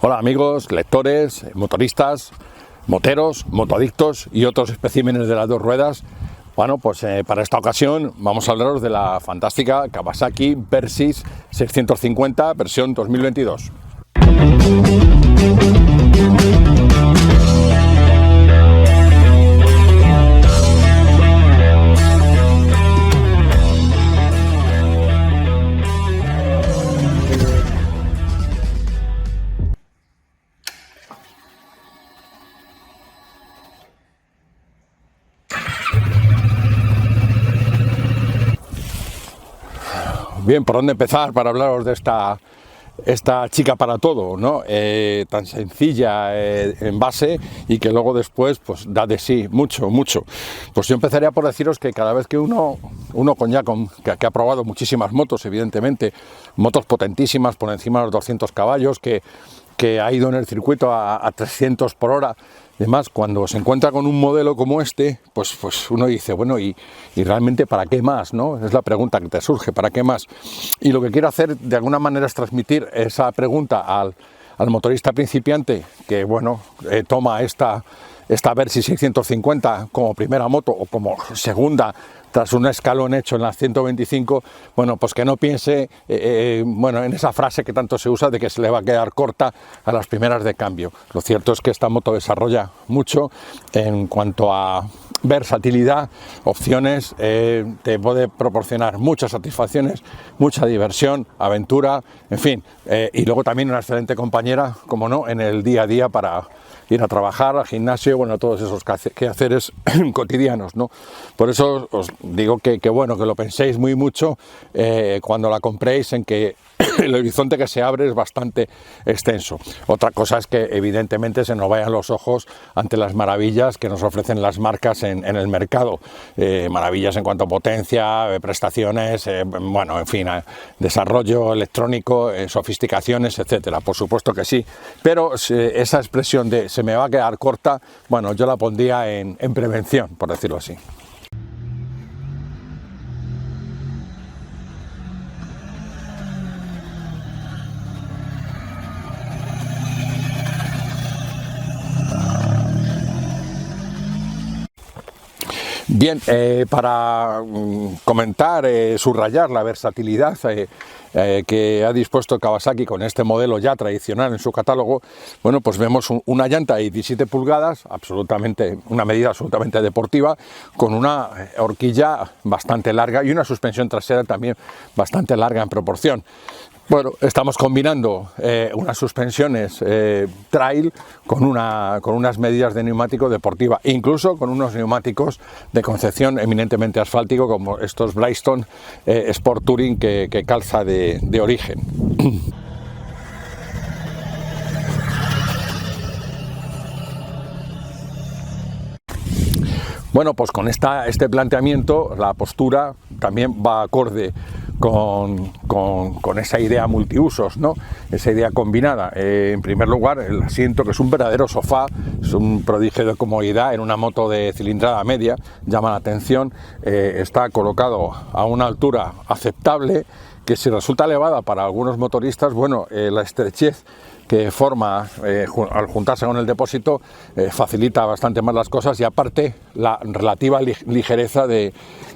Hola amigos, lectores, motoristas, moteros, motoadictos y otros especímenes de las dos ruedas. Bueno, pues para esta ocasión vamos a hablaros de la fantástica Kawasaki Versys 650 versión 2022. Bien, ¿por dónde empezar para hablaros de esta chica para todo, ¿no? Tan sencilla en base y que luego después pues da de sí mucho. Pues yo empezaría por deciros que cada vez que uno que ha probado muchísimas motos, evidentemente, motos potentísimas por encima de los 200 caballos, que ha ido en el circuito a 300 por hora, además, cuando se encuentra con un modelo como este, pues uno dice, bueno, ¿y realmente para qué más, no? Es la pregunta que te surge, ¿para qué más? Y lo que quiero hacer de alguna manera es transmitir esa pregunta al motorista principiante que, bueno, toma esta Versys 650 como primera moto o como segunda tras un escalón hecho en las 125, bueno, pues que no piense en esa frase que tanto se usa de que se le va a quedar corta a las primeras de cambio. Lo cierto es que esta moto desarrolla mucho en cuanto a versatilidad, opciones, te puede proporcionar muchas satisfacciones, mucha diversión, aventura, en fin, y luego también una excelente compañera, como no, en el día a día para ir a trabajar, al gimnasio, bueno, todos esos quehaceres cotidianos, ¿no? Por eso os digo que bueno, que lo penséis mucho cuando la compréis, en que el horizonte que se abre es bastante extenso. Otra cosa es que evidentemente se nos vayan los ojos ante las maravillas que nos ofrecen las marcas en el mercado, maravillas en cuanto a potencia, prestaciones, bueno, en fin, desarrollo electrónico, sofisticaciones, etcétera. Por supuesto que sí, pero esa expresión de se me va a quedar corta, bueno, yo la pondría en prevención, por decirlo así. Bien, para comentar, subrayar la versatilidad que ha dispuesto Kawasaki con este modelo ya tradicional en su catálogo, bueno, pues vemos una llanta de 17 pulgadas, una medida absolutamente deportiva, con una horquilla bastante larga y una suspensión trasera también bastante larga en proporción. Bueno, estamos combinando unas suspensiones trail con unas medidas de neumático deportiva, incluso con unos neumáticos de concepción eminentemente asfáltico como estos Bridgestone Sport Touring que calza de origen. Bueno, pues con este planteamiento la postura también va acorde con esa idea multiusos, ¿no? Esa idea combinada. En primer lugar, el asiento, que es un verdadero sofá, es un prodigio de comodidad en una moto de cilindrada media, llama la atención, está colocado a una altura aceptable, que si resulta elevada para algunos motoristas, bueno, la estrechez que forma al juntarse con el depósito facilita bastante más las cosas, y aparte la relativa ligereza de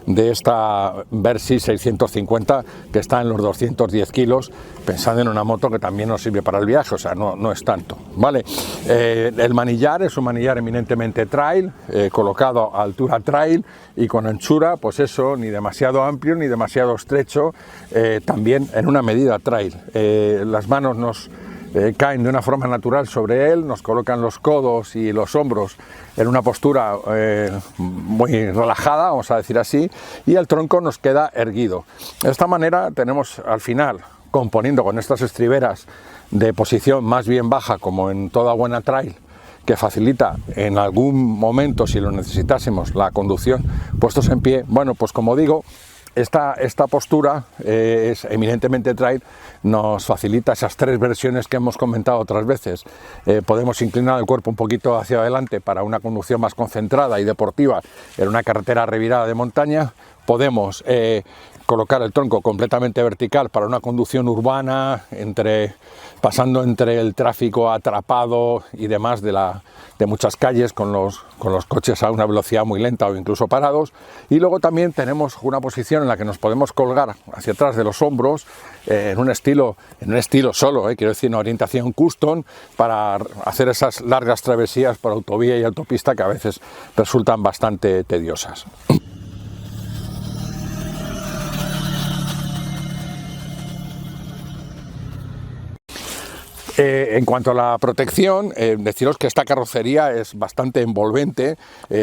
esta Versys 650, que está en los 210 kilos, pensando en una moto que también nos sirve para el viaje, o sea, no es tanto, ¿vale? El manillar es un manillar eminentemente trail, colocado a altura trail y con anchura, pues eso, ni demasiado amplio ni demasiado estrecho, también en una medida trail. Las manos nos caen de una forma natural sobre él, nos colocan los codos y los hombros en una postura muy relajada, vamos a decir así, y el tronco nos queda erguido. De esta manera tenemos al final, componiendo con estas estriberas de posición más bien baja, como en toda buena trail, que facilita en algún momento, si lo necesitásemos, la conducción puestos en pie, bueno, pues como digo, esta postura es eminentemente trail, nos facilita esas tres versiones que hemos comentado otras veces. Podemos inclinar el cuerpo un poquito hacia adelante para una conducción más concentrada y deportiva en una carretera revirada de montaña. Podemos colocar el tronco completamente vertical para una conducción urbana, pasando entre el tráfico atrapado y demás de muchas calles con los coches a una velocidad muy lenta o incluso parados. Y luego también tenemos una posición en la que nos podemos colgar hacia atrás de los hombros en un estilo solo, quiero decir, una orientación custom para hacer esas largas travesías por autovía y autopista que a veces resultan bastante tediosas. En cuanto a la protección, deciros que esta carrocería es bastante envolvente,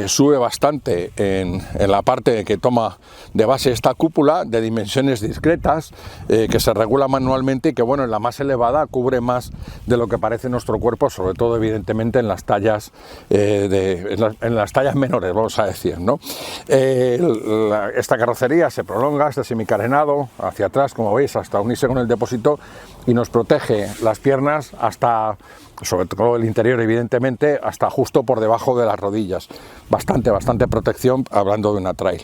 sube bastante en la parte que toma de base esta cúpula, de dimensiones discretas, que se regula manualmente y que, bueno, en la más elevada cubre más de lo que parece nuestro cuerpo, sobre todo evidentemente en las tallas en las tallas menores, vamos a decir, ¿no? Esta carrocería se prolonga, este semicarenado hacia atrás, como veis, hasta unirse con el depósito y nos protege las piernas hasta, sobre todo el interior evidentemente, hasta justo por debajo de las rodillas. Bastante protección hablando de una trail.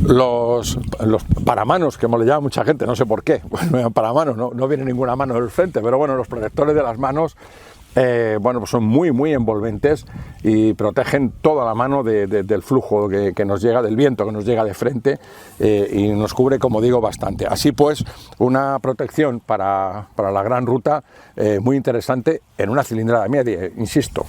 Los paramanos, que me le llama mucha gente, no sé por qué, bueno, paramanos, no viene ninguna mano del frente, pero bueno, los protectores de las manos, bueno, pues son muy envolventes y protegen toda la mano del flujo que nos llega, del viento que nos llega de frente, y nos cubre, como digo, bastante. Así pues, una protección para la gran ruta muy interesante en una cilindrada media, insisto.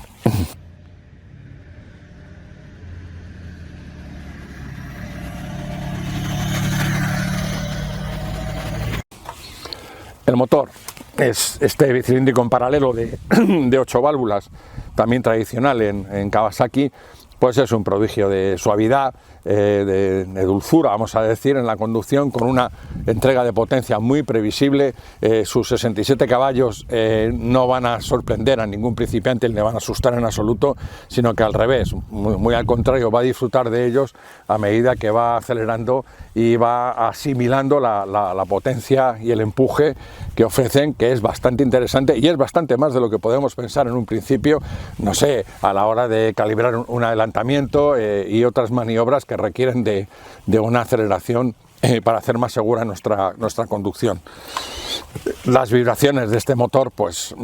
El motor es este bicilíndrico en paralelo de 8 válvulas, también tradicional en Kawasaki, pues es un prodigio de suavidad, de dulzura, vamos a decir, en la conducción, con una entrega de potencia muy previsible. Sus 67 caballos no van a sorprender a ningún principiante, ni le van a asustar en absoluto, sino que al revés, muy al contrario, va a disfrutar de ellos a medida que va acelerando y va asimilando la potencia y el empuje que ofrecen, que es bastante interesante y es bastante más de lo que podemos pensar en un principio, no sé, a la hora de calibrar un adelantamiento y otras maniobras que requieren de una aceleración para hacer más segura nuestra conducción. Las vibraciones de este motor pues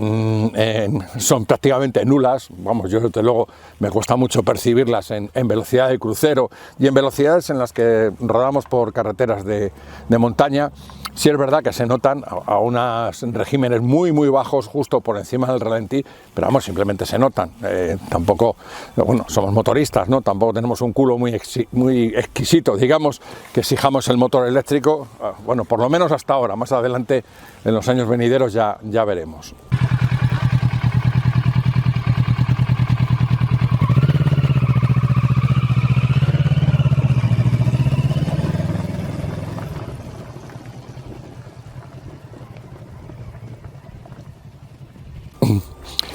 son prácticamente nulas, vamos, yo desde luego me cuesta mucho percibirlas en velocidad de crucero y en velocidades en las que rodamos por carreteras de montaña. Sí es verdad que se notan a unos regímenes muy bajos, justo por encima del ralentí, pero vamos, simplemente se notan. Tampoco, bueno, somos motoristas, ¿no? Tampoco tenemos un culo muy exquisito, digamos, que exijamos el motor eléctrico, bueno, por lo menos hasta ahora. Más adelante, en los años venideros, ya veremos.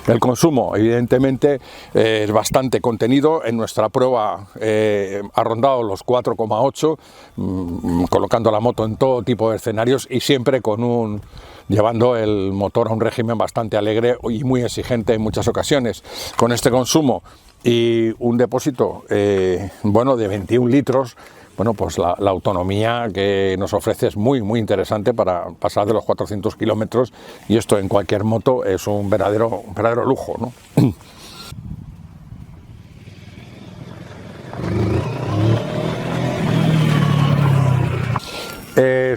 El consumo, evidentemente, es bastante contenido. En nuestra prueba ha rondado los 4,8, colocando la moto en todo tipo de escenarios y siempre llevando el motor a un régimen bastante alegre y muy exigente en muchas ocasiones. Con este consumo y un depósito bueno, de 21 litros, bueno, pues la autonomía que nos ofrece es muy interesante para pasar de los 400 kilómetros, y esto en cualquier moto es un verdadero lujo, ¿no?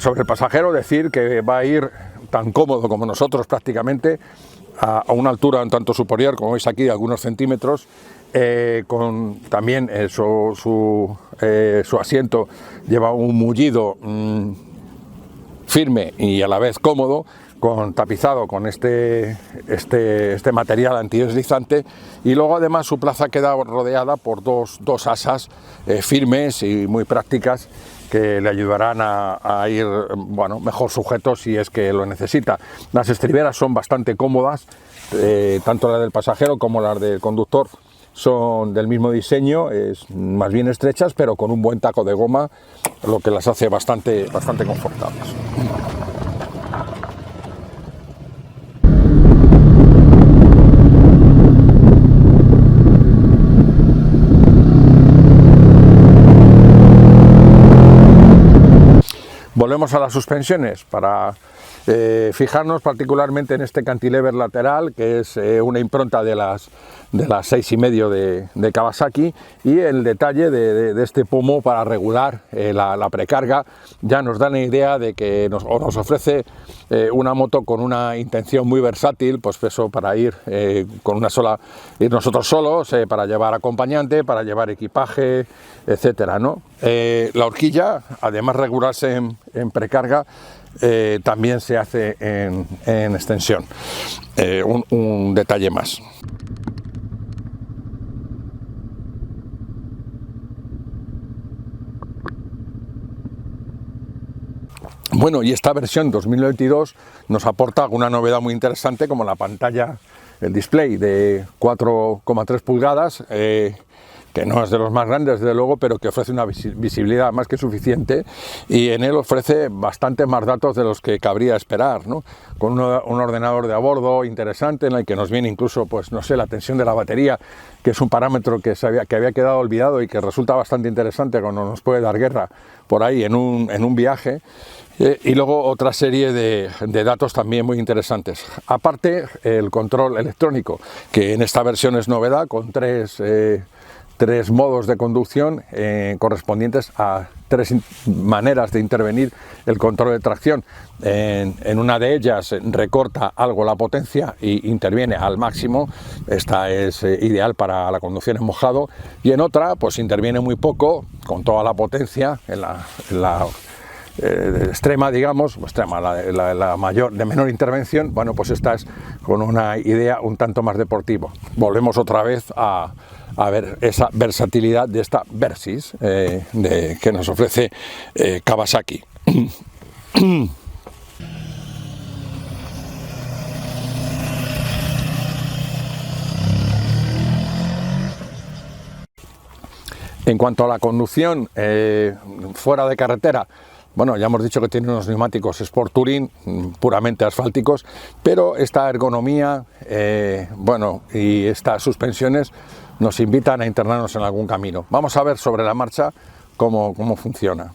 Sobre el pasajero, decir que va a ir tan cómodo como nosotros prácticamente, a una altura un tanto superior, como veis aquí, de algunos centímetros, con también su asiento lleva un mullido firme y a la vez cómodo, tapizado con este material antideslizante, y luego además su plaza queda rodeada por dos asas firmes y muy prácticas, que le ayudarán a ir, bueno, mejor sujetos si es que lo necesita. Las estriberas son bastante cómodas, tanto las del pasajero como las del conductor son del mismo diseño, más bien estrechas, pero con un buen taco de goma, lo que las hace bastante confortables. Volvemos a las suspensiones para fijarnos particularmente en este cantilever lateral, que es una impronta de las 6,5 de Kawasaki, y el detalle de este pomo para regular la precarga ya nos da la idea de que nos ofrece una moto con una intención muy versátil, pues eso, para ir con una sola, ir nosotros solos, para llevar acompañante, para llevar equipaje, etcétera, ¿no? La horquilla, además de regularse en precarga, también se hace en extensión. Un detalle más. Bueno, y esta versión 2022 nos aporta una novedad muy interesante, como la pantalla, el display de 4,3 pulgadas, que no es de los más grandes, desde luego, pero que ofrece una visibilidad más que suficiente, y en él ofrece bastante más datos de los que cabría esperar, ¿no? Con un ordenador de a bordo interesante, en el que nos viene incluso, pues no sé, la tensión de la batería, que es un parámetro que había quedado olvidado y que resulta bastante interesante cuando nos puede dar guerra por ahí en un viaje. Y luego otra serie de datos también muy interesantes. Aparte, el control electrónico, que en esta versión es novedad, con tres modos de conducción correspondientes a 3 maneras de intervenir el control de tracción. En una de ellas recorta algo la potencia y interviene al máximo. Esta es ideal para la conducción en mojado, y en otra pues interviene muy poco, con toda la potencia en la extrema, digamos, extrema, la mayor, de menor intervención. Bueno, pues esta es con una idea un tanto más deportiva. Volvemos otra vez a ver esa versatilidad de esta Versys que nos ofrece Kawasaki. En cuanto a la conducción fuera de carretera, bueno, ya hemos dicho que tiene unos neumáticos Sport Touring puramente asfálticos, pero esta ergonomía, bueno, y estas suspensiones nos invitan a internarnos en algún camino. Vamos a ver sobre la marcha cómo funciona.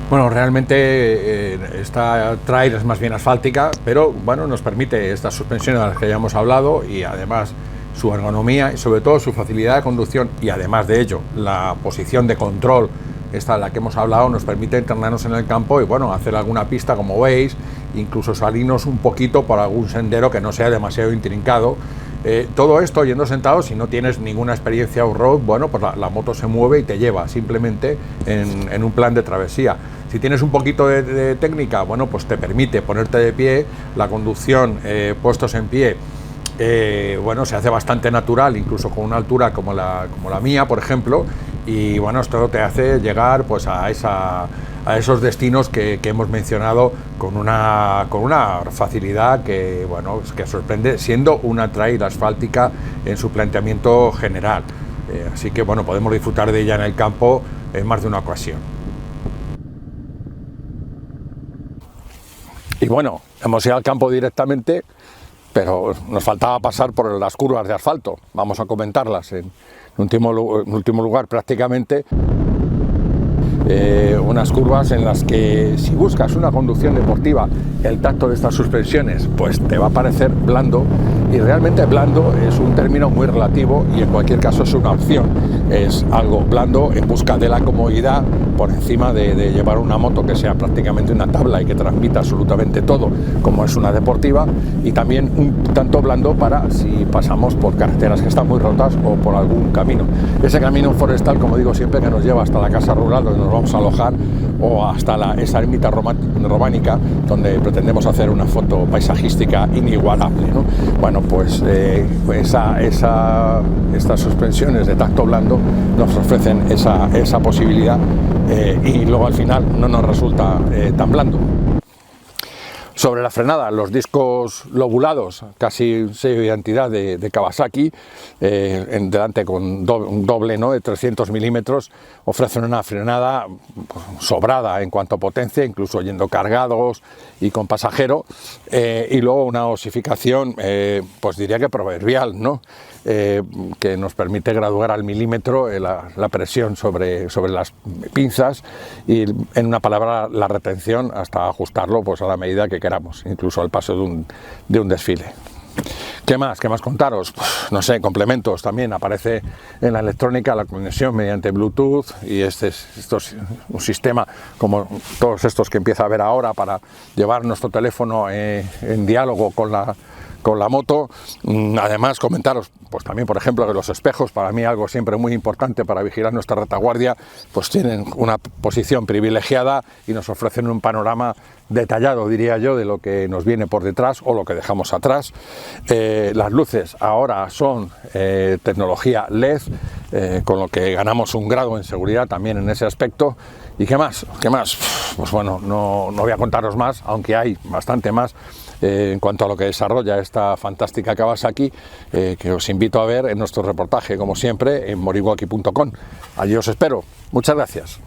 Bueno, realmente esta trail es más bien asfáltica, pero bueno, nos permite estas suspensiones de las que ya hemos hablado, y además su ergonomía y sobre todo su facilidad de conducción, y además de ello la posición de control, esta de la que hemos hablado, nos permite internarnos en el campo y bueno, hacer alguna pista, como veis, incluso salirnos un poquito por algún sendero que no sea demasiado intrincado. Todo esto yendo sentado. Si no tienes ninguna experiencia off-road, bueno, pues la moto se mueve y te lleva simplemente en un plan de travesía. Si tienes un poquito de técnica, bueno, pues te permite ponerte de pie. La conducción puestos en pie, bueno, se hace bastante natural, incluso con una altura como la mía, por ejemplo, y bueno, esto te hace llegar pues a esos destinos que hemos mencionado con una facilidad que, bueno, que sorprende, siendo una trail asfáltica en su planteamiento general. Así que bueno, podemos disfrutar de ella en el campo en más de una ocasión. Y bueno, hemos ido al campo directamente, pero nos faltaba pasar por las curvas de asfalto. Vamos a comentarlas en último lugar prácticamente. Unas curvas en las que, si buscas una conducción deportiva, el tacto de estas suspensiones pues te va a parecer blando, y realmente blando es un término muy relativo, y en cualquier caso es una opción. Es algo blando en busca de la comodidad, por encima de llevar una moto que sea prácticamente una tabla y que transmita absolutamente todo, como es una deportiva, y también un tanto blando para si pasamos por carreteras que están muy rotas o por algún camino. Ese camino forestal, como digo siempre, que nos lleva hasta la casa rural donde nos vamos a alojar, o hasta esa ermita románica donde pretendemos hacer una foto paisajística inigualable, ¿no? Bueno, pues estas suspensiones de tacto blando nos ofrecen esa posibilidad, y luego al final no nos resulta tan blando. Sobre la frenada, los discos lobulados, casi sello de identidad de Kawasaki, en delante con un doble, ¿no?, de 300 milímetros, ofrecen una frenada sobrada en cuanto a potencia, incluso yendo cargados y con pasajero, y luego una osificación, pues diría que proverbial, ¿no?, que nos permite graduar al milímetro la presión sobre las pinzas y, en una palabra, la retención, hasta ajustarlo pues a la medida que queramos, incluso al paso de un desfile. ¿Qué más contaros? Pues, no sé, complementos también. Aparece en la electrónica la conexión mediante Bluetooth, y esto es un sistema como todos estos que empieza a ver ahora para llevar nuestro teléfono en diálogo con la moto. Además, comentaros pues también, por ejemplo, que los espejos, para mí algo siempre muy importante para vigilar nuestra retaguardia, pues tienen una posición privilegiada y nos ofrecen un panorama detallado, diría yo, de lo que nos viene por detrás o lo que dejamos atrás. Las luces ahora son tecnología LED, con lo que ganamos un grado en seguridad también en ese aspecto. ¿Y qué más? Pues bueno, no voy a contaros más, aunque hay bastante más en cuanto a lo que desarrolla esta fantástica Kawasaki, que os invito a ver en nuestro reportaje, como siempre, en moriwaki.com. Allí os espero. Muchas gracias.